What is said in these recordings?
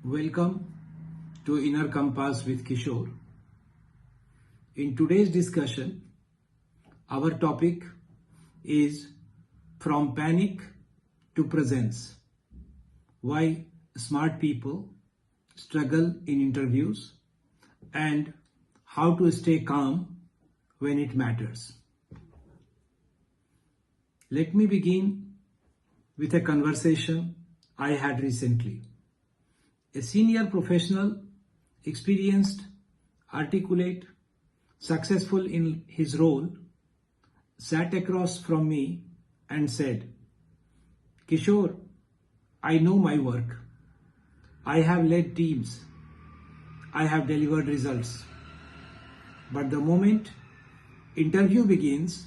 Welcome to Inner Compass with Kishore. In today's discussion, our topic is From Panic to Presence. Why smart people struggle in interviews and how to stay calm when it matters. Let me begin with a conversation I had recently. A senior professional, experienced, articulate, successful in his role, sat across from me and said, "Kishore, I know my work. I have led teams. I have delivered results. But the moment interview begins,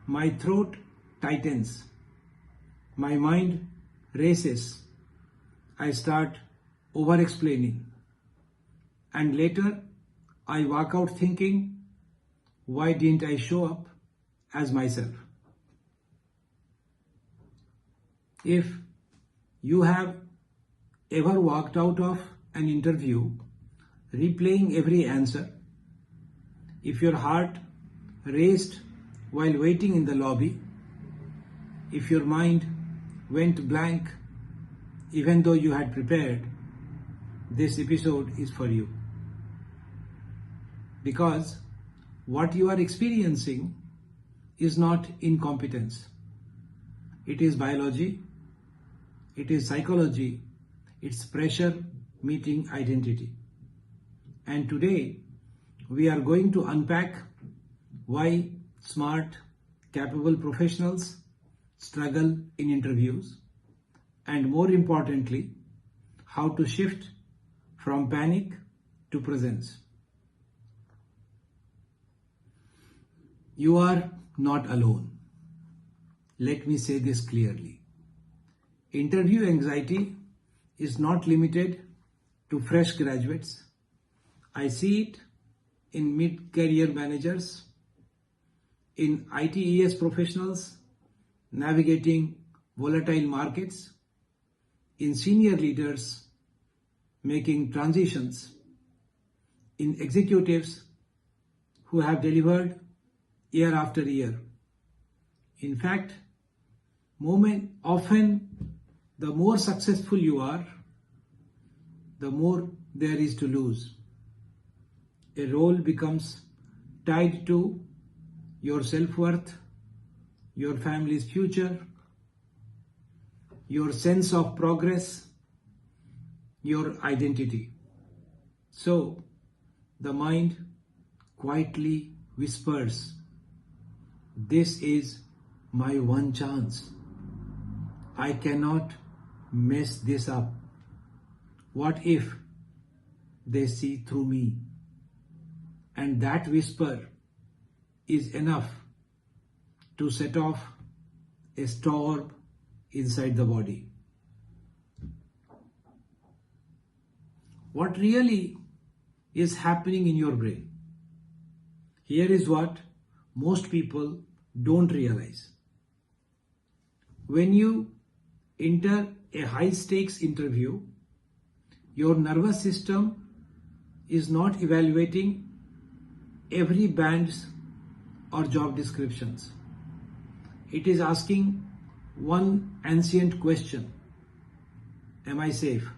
my throat tightens. My mind races. I start over-explaining. And later, I walk out thinking, why didn't I show up as myself?" If you have ever walked out of an interview replaying every answer, if your heart raced while waiting in the lobby, if your mind went blank even though you had prepared, this episode is for you. Because what you are experiencing is not incompetence. It is biology, it is psychology, it's pressure meeting identity. And today we are going to unpack why smart, capable professionals struggle in interviews, and more importantly, how to shift from panic to presence. You are not alone. Let me say this clearly. Interview anxiety is not limited to fresh graduates. I see it in mid-career managers, in ITES professionals navigating volatile markets, in senior leaders making transitions, in executives who have delivered year after year. In fact, often the more successful you are, the more there is to lose. A role becomes tied to your self-worth, your family's future, your sense of progress, your identity. So the mind quietly whispers, "This is my one chance. I cannot mess this up. What if they see through me?" And that whisper is enough to set off a storm inside the body. What really is happening in your brain? Here is what most people don't realize. When you enter a high-stakes interview, your nervous system is not evaluating every band's or job descriptions. It is asking one ancient question: am I safe?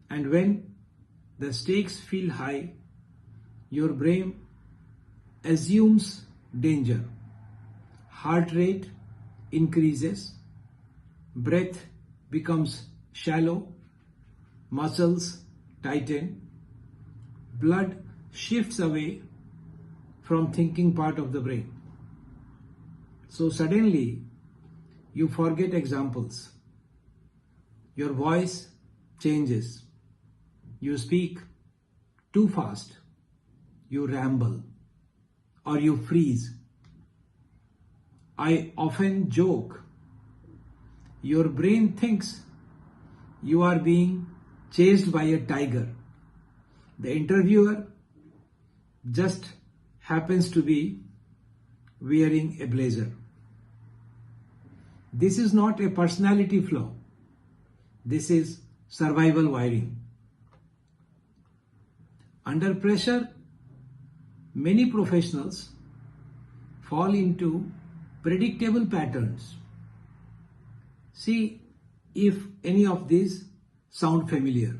And when the stakes feel high, your brain assumes danger. Heart rate increases, breath becomes shallow, muscles tighten, blood shifts away from thinking part of the brain. So suddenly you forget examples. Your voice changes. You speak too fast. You ramble or you freeze. I often joke, your brain thinks you are being chased by a tiger. The interviewer just happens to be wearing a blazer. This is not a personality flaw. This is survival wiring. Under pressure, many professionals fall into predictable patterns. See if any of these sound familiar.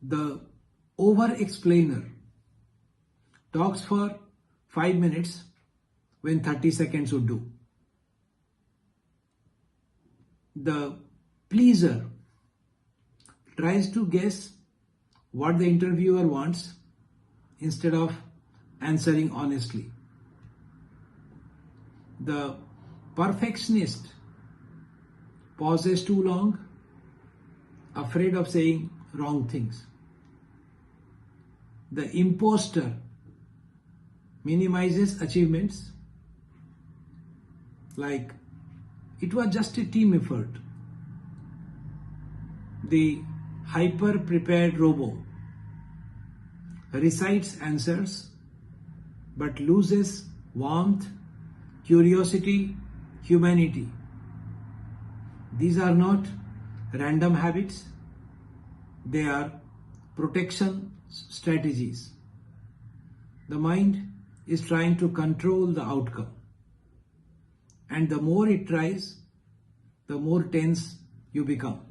The over-explainer talks for 5 minutes when 30 seconds would do. The pleaser tries to guess what the interviewer wants instead of answering honestly. The perfectionist pauses too long, afraid of saying wrong things. The imposter minimizes achievements like it was just a team effort. The hyper-prepared robo recites answers but loses warmth, curiosity, humanity. These are not random habits, they are protection strategies. The mind is trying to control the outcome, and the more it tries, the more tense you become.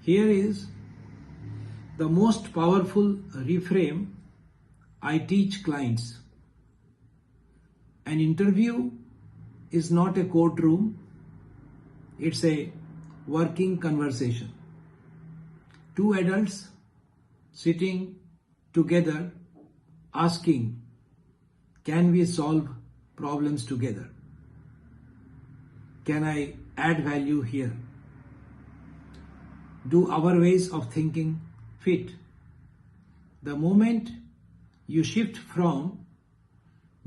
Here is the most powerful reframe I teach clients. An interview is not a courtroom, it's a working conversation. Two adults sitting together asking, can we solve problems together? Can I add value here? Do our ways of thinking fit? The moment you shift from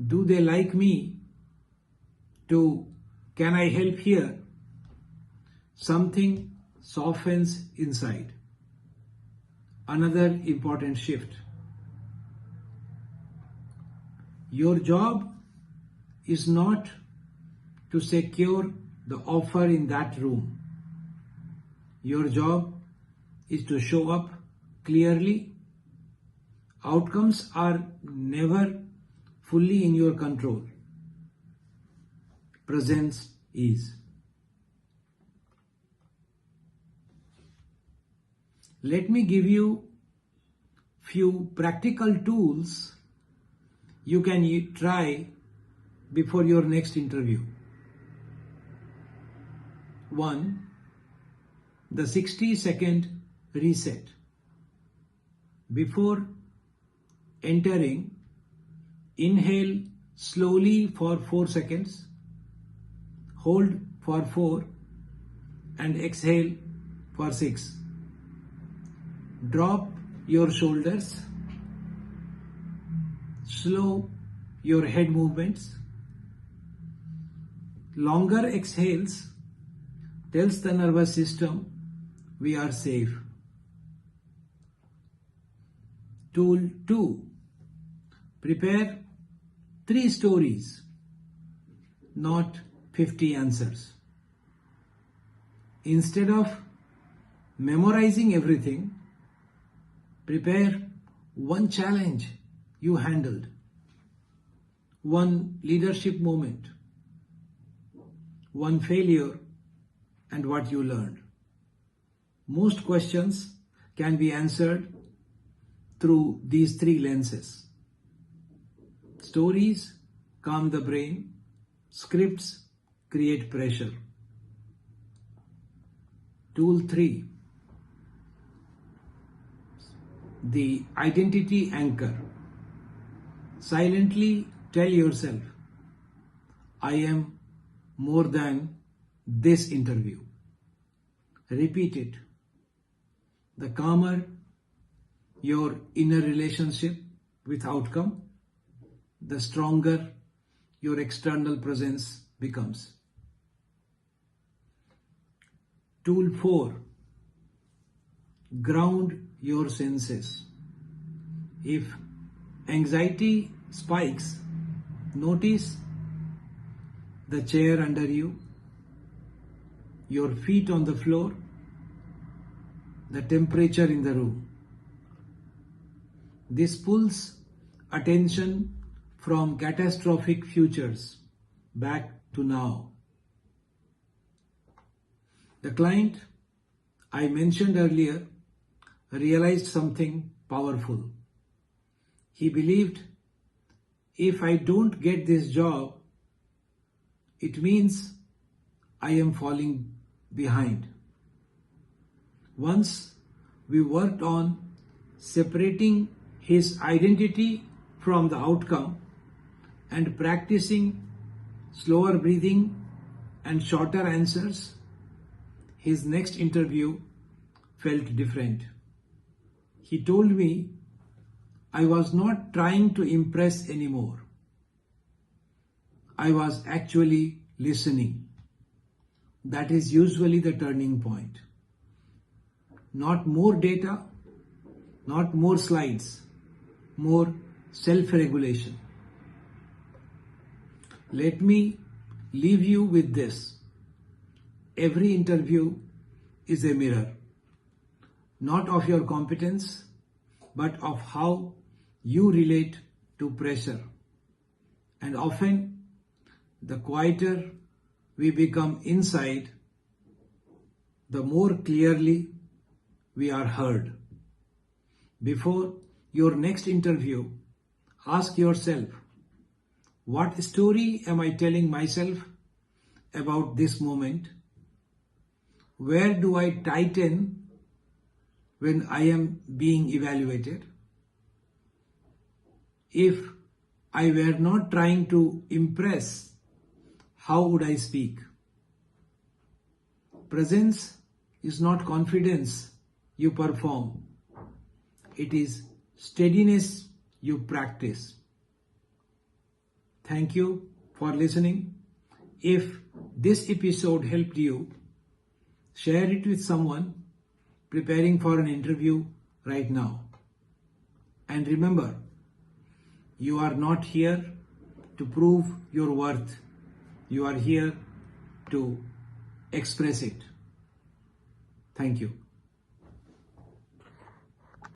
do they like me to can I help here, something softens inside. Another important shift. Your job is not to secure the offer in that room. Your job is to show up clearly. Outcomes are never fully in your control. Presence is. Let me give you few practical tools you can try before your next interview. 1. The 60-second reset. Before entering, inhale slowly for 4 seconds, hold for 4, and exhale for 6. Drop your shoulders, slow your head movements. Longer exhales tells the nervous system we are safe. Tool 2. Prepare 3 stories, not 50 answers. Instead of memorizing everything, prepare one challenge you handled, one leadership moment, one failure, and what you learned. Most questions can be answered through these 3 lenses. Stories calm the brain, scripts create pressure. Tool 3. The identity anchor. Silently tell yourself, I am more than this interview. Repeat it. The calmer your inner relationship with outcome, the stronger your external presence becomes. Tool 4. Ground your senses. If anxiety spikes, notice the chair under you, your feet on the floor, the temperature in the room. This pulls attention from catastrophic futures back to now. The client I mentioned earlier realized something powerful. He believed, if I don't get this job, it means I am falling behind. Once we worked on separating his identity from the outcome and practicing slower breathing and shorter answers, his next interview felt different. He told me I was not trying to impress anymore. I was actually listening. That is usually the turning point. Not more data, not more slides, more self-regulation. Let me leave you with this. Every interview is a mirror, not of your competence, but of how you relate to pressure. And often, the quieter we become inside, the more clearly we are heard. Before your next interview, ask yourself, what story am I telling myself about this moment? Where do I tighten when I am being evaluated? If I were not trying to impress, how would I speak? Presence is not confidence you perform. It is steadiness you practice. Thank you for listening. If this episode helped you, share it with someone preparing for an interview right now. And remember, you are not here to prove your worth. You are here to express it. Thank you.